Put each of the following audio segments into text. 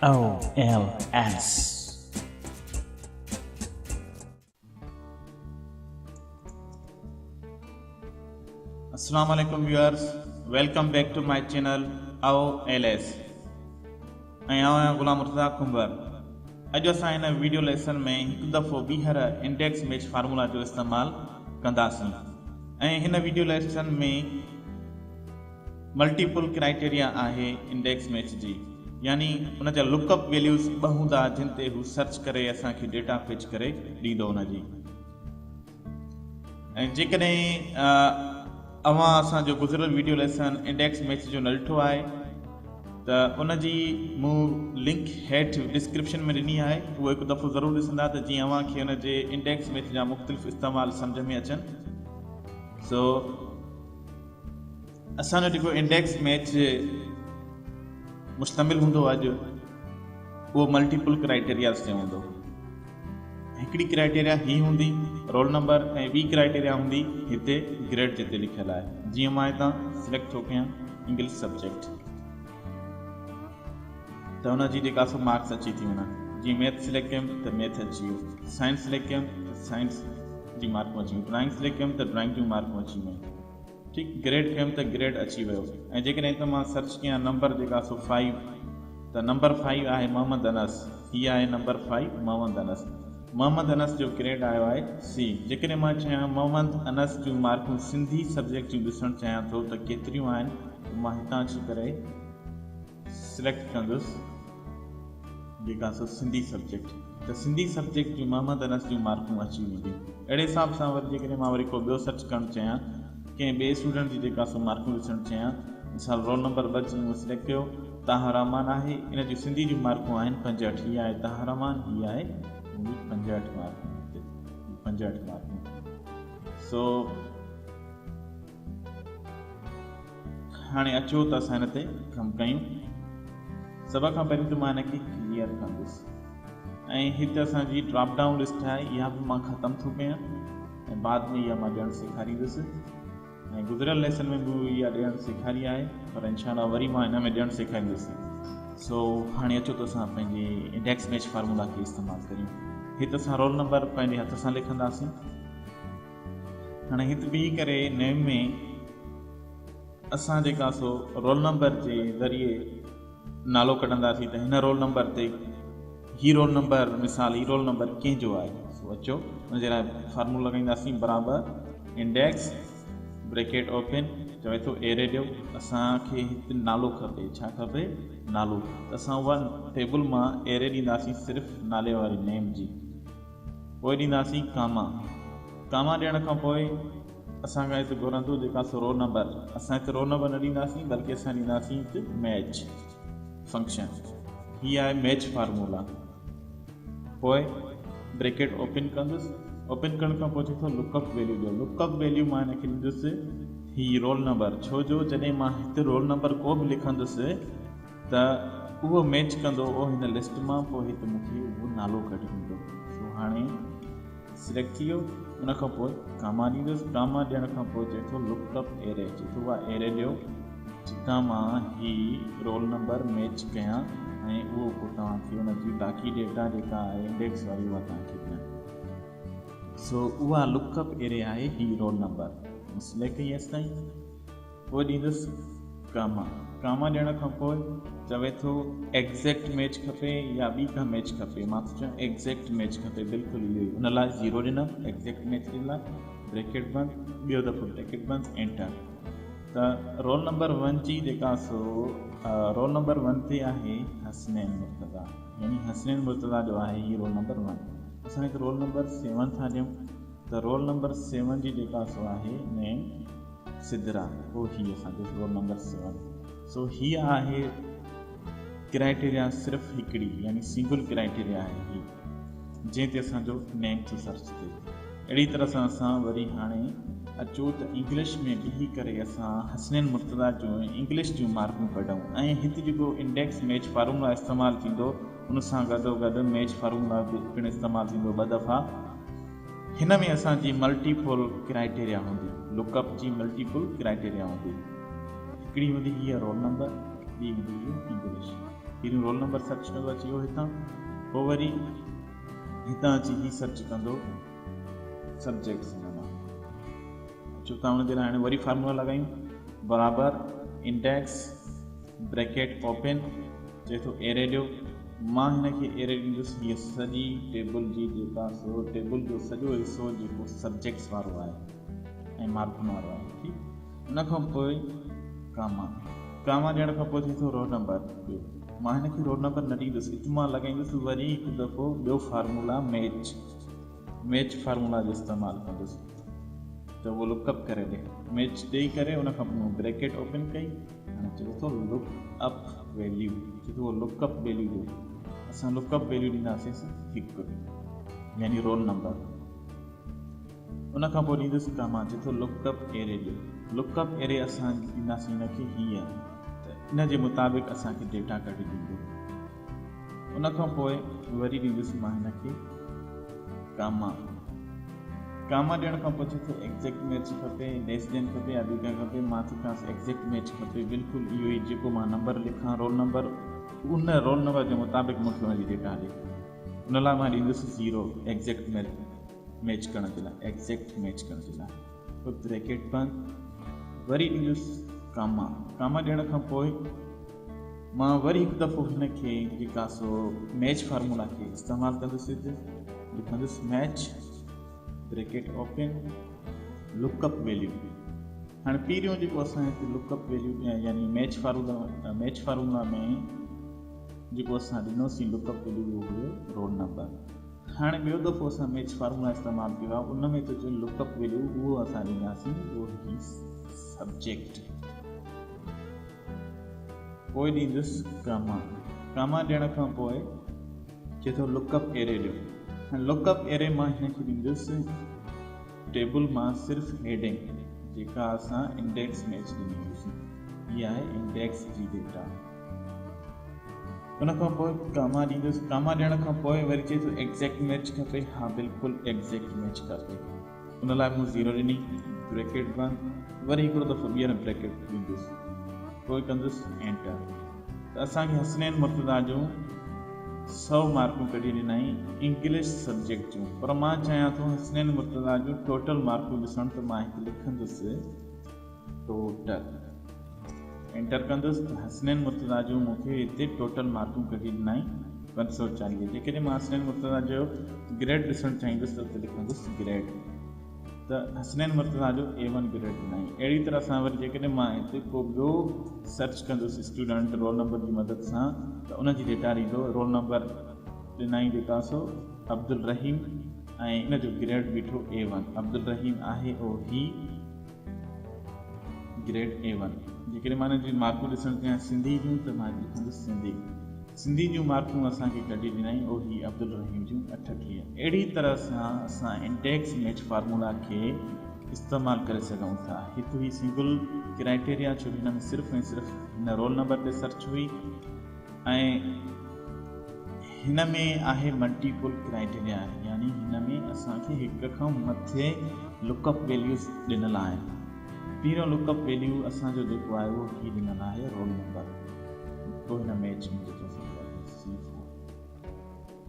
OLS. Assalamu alaikum viewers, welcome back to my channel OLS. I am Ghulam Murtaza Kumbar. अॼु असां हिन video lesson में हिकु दफ़ो ॿीहर इंडेक्स मैच फार्मूला जो इस्तेमालु कंदासीं ऐं हिन वीडियो लेसन में मल्टीपल क्राइटेरिया आहे इंडेक्स मैच जी, यानी उन जा लुकअप वैल्यूज़ ॿ हूंदा जिन ते हू सर्च करे असांखे डेटा फेच करे ॾींदो उनजी। ऐं जेकॾहिं अवां असांजो गुज़िरियल वीडियो लेसन इंडेक्स मैच जो न ॾिठो आहे त उनजी मूं लिंक हेठि डिस्क्रिप्शन में ॾिनी आहे, उहो हिकु दफ़ो ज़रूरु ॾिसंदा त जीअं अव्हां खे उनजे इंडेक्स मैच जा मुख़्तलिफ़ इस्तेमाल सम्झ में अचनि। सो असांजो जेको इंडेक्स मैच मुश्तमिल हूंदो अॼु उहो मल्टीपल क्राइटेरियाज़ ते हूंदो। हिकिड़ी क्राइटेरिया ही हूंदी रोल नंबर ऐं ॿी क्राइटेरिया हूंदी हिते ग्रेड जिते लिखियलु आहे। जीअं मां हितां सिलेक्ट थो कयां इंग्लिश सब्जेक्ट त हुनजी जेका सो मार्क्स अची थी वञनि। जीअं मैथ सिलेक्ट कयुमि त मैथ अची वियो, साइंस सिलेक्ट कयुमि त साइंस जी मार्कूं अची वियूं, ड्राइंग सिलेक्ट कयुमि त ड्राइंग जूं मार्कूं अची वियूं। ठीकु, ग्रेड कयुमि त ग्रेड अची वियो। ऐं जेकॾहिं त मां सर्च कयां नंबर जेका सो 5 त नंबर 5 आहे मोहम्मद अनस। हीअ आहे नंबर 5 मोहम्मद अनस। मोहम्मद अनस जो ग्रेड आयो आहे C। जेकॾहिं मां चाहियां मोहम्मद अनस जूं मार्कूं सिंधी सब्जेक्ट जूं ॾिसणु चाहियां थो त केतिरियूं आहिनि, त मां हितां अची करे सिलेक्ट कंदुसि जेका सो सिंधी सब्जेक्ट, त सिंधी सब्जेक्ट जूं मोहम्मद अनस जूं मार्कूं अची वेंदियूं। अहिड़े हिसाब सां वरी जेकॾहिं मां वरी को ॿियो सर्च करणु चाहियां, कंहिं ॿिए स्टूडेंट जी जेका सो मार्कूं ॾिसणु चाहियां, मिसाल रोल नंबर 2 जी मूं सिलेक्ट कयो, ताहा रहमान आहे, इन जूं सिंधी जूं मार्कूं आहिनि 65। हीअ आहे ताहा रहमान, हीअ आहे 65 मार्कूं, 65 मार्कूं। सो हाणे अचो त असां हिन ते कमु कयूं। सभ खां पहिरीं त मां हिनखे क्लियर कंदुसि ऐं हिते असांजी ड्रॉप डाउन लिस्ट आहे, इहा बि मां ख़तमु थो कयां ऐं बाद में इहा मां ॾियणु सेखारींदुसि। ऐं गुज़िरियल लेसन में बि इहा ॾियणु सेखारी आहे, पर इनशाअल्लाह वरी मां हिन में ॾियणु सेखारींदुसि। सो हाणे अचो त असां पंहिंजे इंडेक्स मैच फार्मूला खे इस्तेमालु करियूं। हिते असां रोल नंबर पंहिंजे हथ सां लिखंदासीं। हाणे हिते बीह करे नेम में असां जेका सो रोल नंबर जे ज़रिए नालो कढंदासीं त हिन रोल नंबर ते ही रोल नंबर, मिसाल ही रोल नंबर कंहिंजो आहे। सो अचो हुनजे लाइ फार्मूलो लॻाईंदासीं बराबरि इंडेक्स ब्रैकेट ओपन, चवे थो एरे ॾियो। असांखे हिते नालो खपे, छा खपे? नालो। त असां उहा टेबल मां एरे ॾींदासीं सिर्फ़ु नाले वारी नेम जी। पोइ ॾींदासीं कामा। कामा ॾियण खां पोइ असांखां हिते घुरंदो जेका सो रोल नंबर। असां हिते रोल नंबर न ॾींदासीं, बल्कि असां ॾींदासीं हिते मैच फंक्शन। हीअ आहे मैच फार्मूला। पोइ ब्रैकेट ओपन कंदुसि। ओपन करण खां पोइ जेको लुकअप वैल्यू ॾियो। लुकअप वैल्यू मां हिनखे ॾींदुसि ही रोल नंबर, छो जो जॾहिं मां हिते रोल नंबर को बि लिखंदुसि त उहो मैच कंदो उहो हिन लिस्ट मां, पोइ हिते मूंखे उहो नालो कढी ॾींदो। सो हाणे सिलेक्ट थी वियो। उनखां पोइ कामा ॾींदुसि। कामा ॾियण खां पोइ चए थो लुकअप एरे, चए थो उहा एरे ॾियो जितां मां ही रोल नंबर मैच कयां ऐं उहो पोइ तव्हांखे हुनजी बाक़ी डेटा जेका आहे इंडेक्स वारी उहा तव्हांखे ॾियनि। सो उहा लुकअप एरे आहे ही रोल नंबर। सिलेक्ट कई हेसि ताईं। पोइ ॾींदुसि कामा। कामा ॾियण खां पोइ चवे थो एग्ज़ैक्ट मैच खपे या ॿी का मैच खपे। मां त चवां एग्ज़ैक्ट मैच खपे, बिल्कुलु इहो ई। उन लाइ 0 ॾिनमि एग्ज़ैक्ट मैच जे लाइ। ब्रैकेट बंदि, ॿियो दफ़ो ब्रैकेट बंदि, एंटर। त रोल नंबर 1 जी जेका सो रोल नंबर 1 ते आहे हसनैन मुर्तज़ा, यानी हसनैन मुर्तज़ा जो आहे ही रोल नंबर 1। असां हिकु रोल नंबर 7 था ॾियूं, त रोल नंबर 7 जी जेका सो आहे नेम सिद्रा, पोइ हीअ असांजो रोल नंबर 7। सो हीअ आहे क्राइटेरिया सिर्फ़ु हिकिड़ी, यानी सिंगल क्राइटेरिया आहे ही, जंहिं ते असांजो नेम थो सर्च थिए। अहिड़ी तरह सां असां वरी हाणे अचो त इंग्लिश में बीही करे असां हसनैन मुर्तज़ा जूं इंग्लिश जूं मार्कूं कढूं। ऐं हिते जेको इंडेक्स मैच फार्मूला इस्तेमालु थींदो उन सां गॾोगॾु मैच फार्मूला बि पिणु इस्तेमालु थींदो 2 दफ़ा। हिन में असांजी मल्टीपल क्राइटेरिया हूंदी, लुकअप जी मल्टीपल क्राइटेरिया हूंदी। हिकिड़ी हूंदी हीअ रोल नंबर, ॿी हूंदी हीअ इंग्लिश। पहिरियों रोल नंबर सर्च कंदो अची वियो हितां, पोइ वरी हितां अची ही सर्च कंदो सब्जेक्ट्स हिन मां। छो त हुन जे लाइ हाणे वरी फार्मूला लॻायूं, बराबरि इंडेक्स ब्रैकेट ओपन, चए थो एरे ॾियो। मां हिनखे एरे ॾींदुसि हीअ सॼी टेबल जी जेका सो टेबल जो सॼो हिसो जेको सब्जेक्ट्स वारो आहे ऐं मार्कुनि वारो आहे, ठीकु। हुन खां पोइ कामा ॾियण खां पोइ थिए थो रोल नंबर ॾियो। मां हिनखे रोल नंबर न ॾींदुसि, मां लॻाईंदुसि वरी हिकु दफ़ो ॿियो फार्मूला मैच फार्मूला जो इस्तेमालु कंदुसि, त उहो लुकअप करे ॾे। मैच ॾेई करे उन खां पोइ ब्रैकेट ओपन कई, हाणे चए थो लुकअप वैल्यू, चए थो लुकअप वैल्यू ॾियो। असां लुकअप वैल्यू ॾींदासीं 1 यानी रोल नंबर। उन खां पोइ ॾींदुसि कामा, चए थो लुकअप एरे ॾियो। लुकअप एरे असां ॾींदासीं हिनखे हीअं, त इन जे मुताबिक़ असांखे डेटा कढी ॾींदो। उन खां पोइ वरी ॾींदुसि मां हिनखे कामा ॾियण खां पोइ चए थो एग्ज़ैक्ट मैच खपे, लेस देन खपे या ॿी का खपे। मां चयोमांसि एग्ज़ैक्ट मैच खपे, बिल्कुलु इहो ई जेको मां नंबर लिखां रोल नंबर, उन रोल नंबर जे मुताबिक़ मूंखे हुनजी डेटा ॾे। उन लाइ मां ॾींदुसि 0 एग्ज़ैक्ट मैच करण जे लाइ, एग्ज़ैक्ट मैच करण जे लाइ। पोइ ब्रैकेट बंदि, वरी ॾींदुसि कामा ॾियण खां पोइ मां वरी हिकु दफ़ो हिनखे जेका सो मैच फार्मूला खे इस्तेमालु कंदुसि, लिखंदुसि match bracket open lookup value. हाणे पहिरियों जेको असां हिते लुकअप वैल्यू यानी मैच फार्मूला में जेको असां ॾिनोसीं लुकअप वैल्यू उहो हुयो रोल नंबर। हाणे ॿियो दफ़ो असां मैच फार्मूला इस्तेमालु कयो आहे, उन में त जो लुकअप वैल्यू उहो असां ॾींदासीं उहो ही सब्जेक्ट। पोइ ॾींदुसि कामा ॾियण खां पोइ चए थो लुकअप एरे ॾियो। लुकअप एरे मां हिनखे ॾींदुसि टेबल मां सिर्फ़ु हेडिंग जेका असां इंडेक्स मैच ॾिनी हुईसीं, हीअ आहे इंडेक्स जी डेटा। उन खां पोइ कामा ॾींदुसि, कामा ॾियण खां पोइ वरी चए थो एग्ज़ैक्ट मैच खपे, हा बिल्कुलु एग्ज़ैक्ट मैच खपे। उन लाइ मूं 0 ॾिनी, ब्रैकेट बंदि, वरी हिकिड़ो दफ़ो ॿीहर ब्रैकेट ॾींदुसि, पोइ कंदुसि एंटर। त असांखे हसनैन मुर्तज़ा जूं 100 मार्कूं कढी ॾिनई इंग्लिश सब्जेक्ट जूं, पर मां चाहियां थो हसनैन मुर्तज़ा जूं टोटल मार्कूं ॾिसण, त मां हिते लिखंदुसि टोटल, एंटर कंदुसि। हसनैन मुर्तज़ा जूं मूंखे हिते टोटल मार्कूं कढी ॾिनई 540। जेकॾहिं मां हसनैन मुर्तज़ा जो ग्रेड ॾिसणु चाहींदुसि त लिखंदुसि ग्रेड, त हसनैन मुर्तज़ा जो A1 ग्रेड ॾिनई। अहिड़ी तरह सां वरी जेकॾहिं मां हिते को ॿियो सर्च कंदुसि स्टूडेंट रोल नंबर जी मदद सां, त उनजी डेटा ॾींदो। रोल नंबर ॾिनई जेका सो अब्दुल रहीम ऐं इन जो ग्रेड बीठो A1, अब्दुल रहीम आहे ओ ही ग्रेड A1। जेकॾहिं मां हिन जी मार्कूं ॾिसणु चाहियां सिंधी जूं, त मां लिखंदुसि सिंधी जूं मार्कूं असांखे कढी ॾिनई ओ ही अब्दुल रहीम जूं 38। अहिड़ी तरह सां असां इंडेक्स मैच फार्मूला खे इस्तेमालु करे सघूं था। हिकु ही सिंगल क्राइटेरिया, छो हिन में सिर्फ़ु ऐं सिर्फ़ु हिन रोल नंबर ते सर्च हुई, ऐं हिन में आहे मल्टीपल क्राइटेरिया, यानी हिन में असांखे हिक खां मथे लुकअप वैल्यूज़ ॾिनल आहिनि। पहिरियों लुकअप वैल्यू असांजो जेको आहे उहो ही ॾिनल आहे रोल नंबर, पोइ हिन मैच में जेको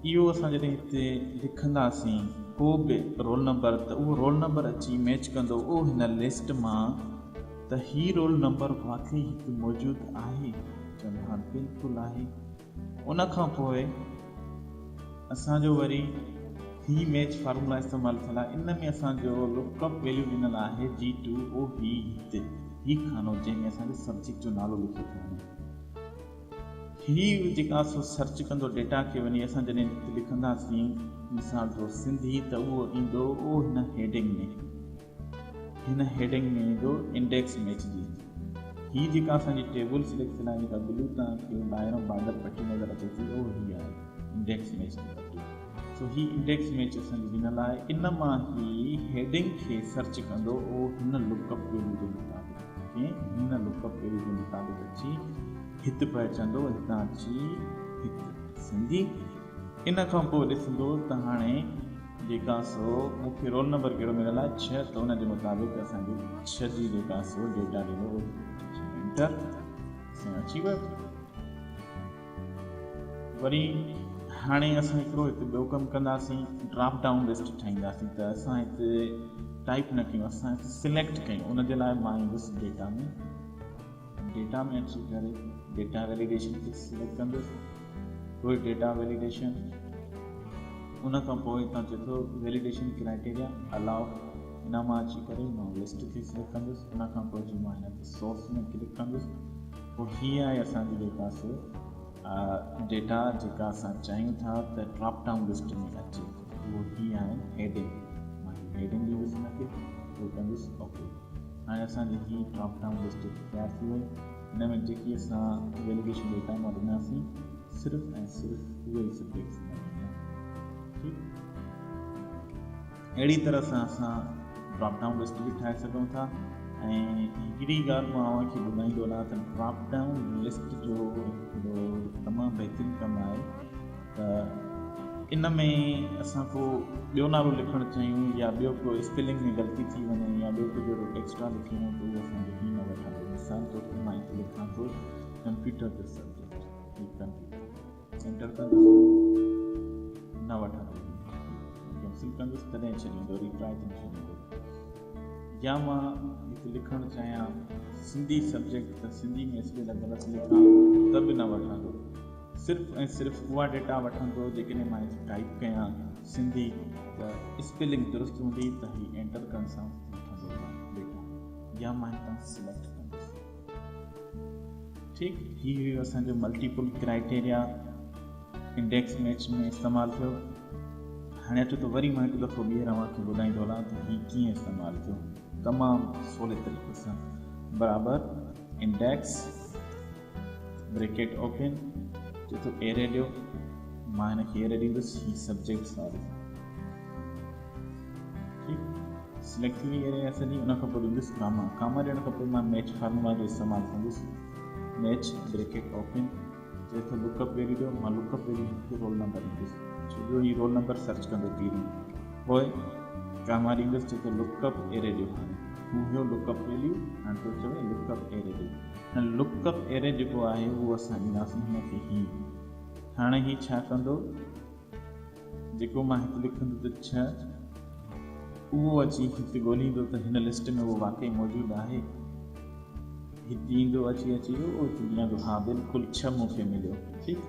इहो असां जॾहिं हिते लिखंदासीं को बि रोल नंबर, त उहो रोल नंबर अची मैच कंदो उहो हिन लिस्ट मां, त ही रोल नंबर वाक़ई हिकु मौजूदु आहे, चवंदो हा बिल्कुलु आहे। उन खां पोइ असांजो वरी ही मैच फार्मूला इस्तेमालु थियल आहे। इन में असांजो लुकअप वैल्यू ॾिनल आहे G2 ओ ही हिते ही खानो जंहिंमें असांजो सब्जेक्ट जो नालो लिखियो थो वञे। ही जेका सो सर्च कंदो डेटा खे वञी, असां जॾहिं लिखंदासीं मिसाल जो सिंधी, त उहो ईंदो उहो हिन हेडिंग में ईंदो इंडेक्स मैच जी। ही जेका असांजी टेबल सिलेक्ट थियल आहे, जेका ब्लू तव्हांखे ॿाहिरों बॉर्डर पटी नज़र अचे थी, उहो ही आहे इंडेक्स मैच जी पटी। सो ही इंडेक्स मैच असांजी ॾिनल आहे। इन मां ही हेडिंग खे सर्च कंदो उहो हिन लुकअप वैल्यू जे मुताबिक़ अची हिते पहुचंदो, हितां अची हिते सिंधी। इन खां पोइ ॾिसंदो त हाणे जेका सो मूंखे रोल नंबर कहिड़ो मिलियल आहे 6, त उन जे मुताबिक़ असांखे 6 जी जेका सो डेटा ॾिनो, एंटर अची वियो। वरी हाणे असां हिकिड़ो हिते ॿियो कमु कंदासीं, ड्रॉप डाउन लिस्ट ठाहींदासीं। त असां हिते टाइप न कयूं, असां हिते सिलेक्ट कयूं। उन जे लाइ मां ईंदुसि डेटा में अची करे डेटा वैलिडेशन खे सिलेक्ट कंदुसि। पोइ डेटा वैलिडेशन, उन खां पोइ हितां चए थो वैलिडेशन क्राइटेरिया अलाउ, हिन मां अची करे मां लिस्ट खे सिलेक्ट कंदुसि। उन खां पोइ जी मां हिन ते सोर्स में क्लिक कंदुसि। पोइ हीअ आहे असांजी डेटा जेका असां चाहियूं था त ड्रॉप डाउन लिस्ट में अचे, उहो हीअ आहे हेडिंग। मां हेडिंग ॾींदुसि हिनखे, पोइ कंदुसि ओके। हाणे असांजी हीअ ड्रॉप डाउन लिस्ट तयारु थी वई। हिन में जेकी असां वैलिडेशन डेटा मां ॾिनासीं सिर्फ़ु ऐं सिर्फ़ु उहे ई सब्जेक्ट्स ॾींदा। ठीकु, अहिड़ी तरह सां असां ड्रॉप डाउन लिस्ट बि ठाहे सघूं था। ऐं हिकिड़ी ॻाल्हि मां तव्हांखे ॿुधाईंदो रहां त ड्रॉप डाउन लिस्ट जो हिकिड़ो तमामु बहितरीनु कमु आहे त इन में असां को ॿियो नालो लिखणु चाहियूं या ॿियो को स्पेलिंग में ग़लती थी वञे या ॿियो को जहिड़ो एक्स्ट्रा लिखी वञूं त उहो असांखे हीअं न वठंदो। मिसाल तौर ते मां हिते लिखां थो कंप्यूटर जो सब्जेक्ट, कंप्यूटर एंटर कंदुसि, न वठंदो, कैंसिल कंदुसि, तॾहिं छॾींदो, रिट्राई थी छॾींदो। या मां हिते लिखणु चाहियां सिंधी सब्जेक्ट, त सिंधी में स्पेलिंग ग़लति लिखां त बि न वठंदो। सिर्फ़ु ऐं सिर्फ़ु उहा डेटा वठंदो जेकॾहिं मां हिते टाइप कयां सिंधी त स्पेलिंग दुरुस्त हूंदी त हीअ एंटर करण सां वठंदो डेटा। या मां हितां सिलेक्ट कंदुसि। ठीकु, हीअ हुयो असांजो मल्टीपल क्राइटेरिया इंडेक्स मैच में इस्तेमालु थियो। हाणे अचो त वरी मां हिकु दफ़ो ॿीहर तव्हांखे ॿुधाईंदो हलां त हीअ कीअं इस्तेमालु थियो तमामु सवले तरीक़े सां। बराबरि इंडेक्स ब्रैकेट ओपन, चए थो एरे ॾियो, मां हिनखे एरे ॾींदुसि, हीअ सब्जेक्ट्स वारी। ठीकु, सिलेक्ट थी वई एरे सॼी। उन खां पोइ ॾींदुसि कामा ॾियण खां पोइ मां मैच फार्मूला जो इस्तेमालु कंदुसि। मैच ब्रैकेट ओपन, चए थो लुकअप वैल्यू ॾियो, मां लुकअप वैल्यू खे रोल नंबर ॾींदुसि, छो जो हीअ रोल नंबर सर्च कंदो पहिरीं। पोइ कामा ॾींदुसि, चए थो लुकअप एरे ॾियो। हाणे हू हुयो लुकअप वैल्यू, हाणे थो चवे लुकअप एरे ॾियो। हाणे लुकअप एरे जेको आहे उहो असां ॾींदासीं हिनखे हीअ। हाणे हीअ छा कंदो, जेको मां हिते लिखंदो त 6 उहो अची हिते ॻोल्हींदो त हिन लिस्ट में उहो वाक़ई मौजूदु आहे। हिते ईंदो अची उहो ॾींदो, हा बिल्कुलु 6 मूंखे मिलियो। ठीकु,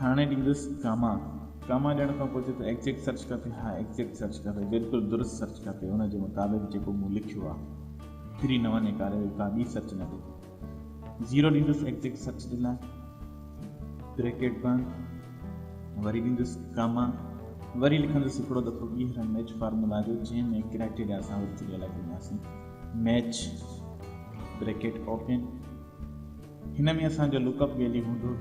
हाणे ॾींदुसि कामा ॾियण खां पोइ चए थो एग्ज़ैक्ट सर्च खपे, हा एग्ज़ैक्ट सर्च खपे, बिल्कुलु दुरुस्त सर्च खपे, उनजे मुताबिक़ जेको मूं लिखियो आहे फिरी न वञे का ॿी सर्च न ॾे। 0 ॾींदुसि एग्ज़ैक्ट सर्च जे लाइ, ब्रैकेट बंदि, वरी ॾींदुसि कामा, वरी लिखंदुसि हिकिड़ो दफ़ो ॿीहर मैच फार्मूला जो जंहिंमें क्राइटेरिया असां वरिती अलॻि ॾींदासीं। मैच ब्रैकेट ओपन, हिन में असांजो लुकअप वैल्यू हूंदो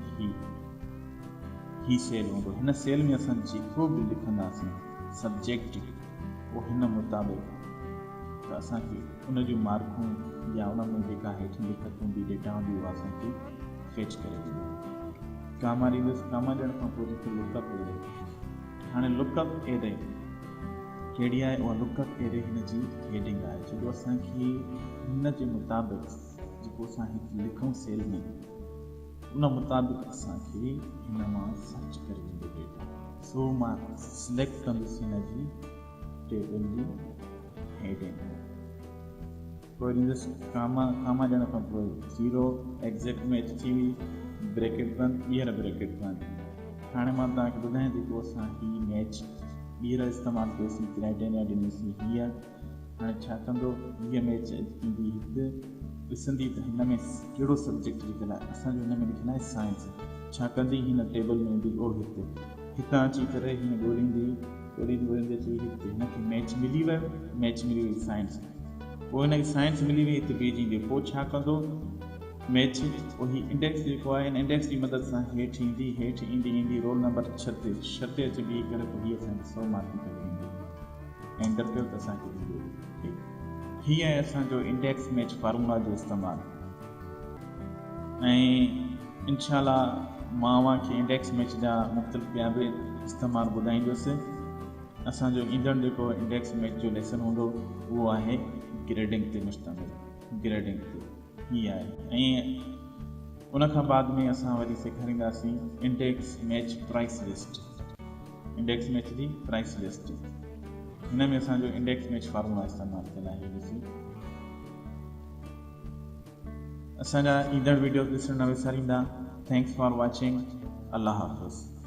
ही सेल हूंदो। हिन सेल में असां जेको बि लिखंदासीं सब्जेक्ट उहो हिन मुताबिक़ त असांखे उन जूं मार्कूं या उन में जेका हेठि लिखत हूंदी डेटा हूंदी उहा असांखे फेच करे ॾींदी। कामा ॾींदुसि, कामा ॾियण खां पोइ जेको लुकअप एरे, हाणे लुकअप एरे कहिड़ी आहे, उहा लुकअप एरे हिन जी हेडिंग आहे, छो जो असांखे हिन जे मुताबिक़ जेको असां हिते लिखूं सेल में उन मुताबिक़ असांखे हिन मां सर्च करे ॾींदो डेटा। सो मां सिलेक्ट कंदुसि हिन जी टेबल जी हेडिंग, पोइ ॾींदुसि कामा ॾियण खां पोइ 0 एग्ज़ैक्ट मैच थी वई, ब्रैकेट बंदि, ॿीहर ब्रैकेट बंदि। हाणे मां तव्हांखे ॿुधायां जेको असां हीअ मैच ॿीहर इस्तेमालु कयोसीं, क्राइटेरिया ॾिनीसीं हीअ। हाणे छा कंदो, हीअ मैच ईंदी हिते, ॾिसंदी त हिन में कहिड़ो सब्जेक्ट लिखियलु आहे, असांजो हिन में लिखियलु आहे साइंस। छा कंदी, हिन टेबल में ईंदी ओ हितां अची करे हीअं ॻोल्हींदी अची हिते, हिनखे मैच मिली वियो, मैच मिली वई साइंस। पोइ हिनखे साइंस मिली वई, हिते पेज ईंदी, पोइ छा कंदो मैच, पोइ हीअ इंडेक्स जेको आहे हिन इंडेक्स जी मदद सां हेठि ईंदी रोल नंबर 6 ते अची बीह करे, पोइ हीअ असांखे 100 मार्कूं करे ॾींदी। एंटर कयो त असांखे ॾींदो। हीअ आहे असांजो इंडेक्स मैच फार्मूला जो इस्तेमालु। ऐं इंशाअल्लाह मां तव्हांखे इंडेक्स मैच जा मुख़्तलिफ़ ॿिया बि इस्तेमालु ॿुधाईंदुसि। असांजो ईंदड़ जेको इंडेक्स मैच जो लेसन हूंदो उहो आहे ग्रेडिंग ते मुश्तमिल, ग्रेडिंग ते हीअ आहे। ऐं उन खां बाद में असां वरी सेखारींदासीं index match price list. Index match जी प्राइस लिस्ट, हिन में असांजो इंडेक्स मैच फार्मूला इस्तेमालु कयल आहे। ॾिसी असांजा ईंदड़ वीडियो ॾिसण न विसारींदा। Thanks for watching. अल्लाह हाफ़िज़।